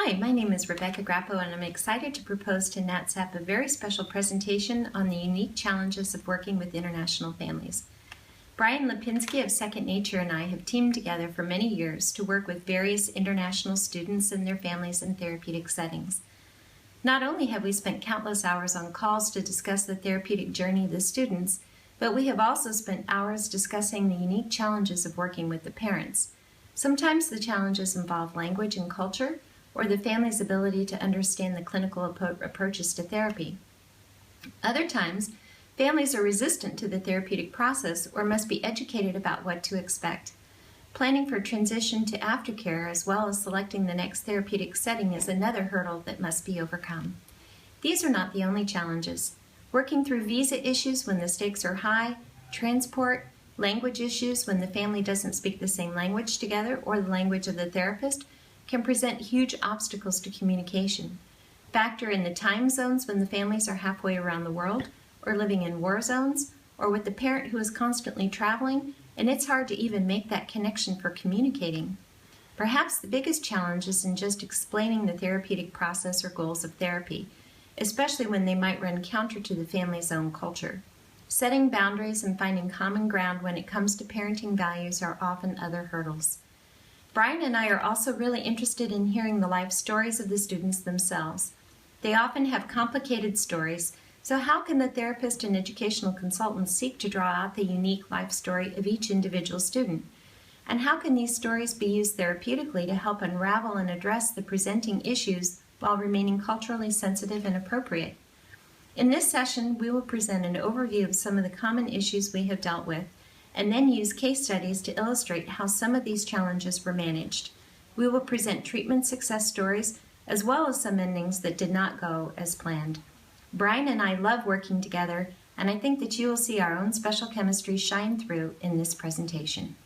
Hi, my name is Rebecca Grappo, and I'm excited to propose to NATSAP a very special presentation on the unique challenges of working with international families. Brian Lipinski of Second Nature and I have teamed together for many years to work with various international students and their families in therapeutic settings. Not only have we spent countless hours on calls to discuss the therapeutic journey of the students, but we have also spent hours discussing the unique challenges of working with the parents. Sometimes the challenges involve language and culture, or the family's ability to understand the clinical approaches to therapy. Other times, families are resistant to the therapeutic process or must be educated about what to expect. Planning for transition to aftercare as well as selecting the next therapeutic setting is another hurdle that must be overcome. These are not the only challenges. Working through visa issues when the stakes are high, transport, language issues when the family doesn't speak the same language together or the language of the therapist can present huge obstacles to communication. Factor in the time zones when the families are halfway around the world, or living in war zones, or with the parent who is constantly traveling, and it's hard to even make that connection for communicating. Perhaps the biggest challenge is in just explaining the therapeutic process or goals of therapy, especially when they might run counter to the family's own culture. Setting boundaries and finding common ground when it comes to parenting values are often other hurdles. Brian and I are also really interested in hearing the life stories of the students themselves. They often have complicated stories, so how can the therapist and educational consultant seek to draw out the unique life story of each individual student? And how can these stories be used therapeutically to help unravel and address the presenting issues while remaining culturally sensitive and appropriate? In this session, we will present an overview of some of the common issues we have dealt with, and then use case studies to illustrate how some of these challenges were managed. We will present treatment success stories, as well as some endings that did not go as planned. Brian and I love working together, and I think that you will see our own special chemistry shine through in this presentation.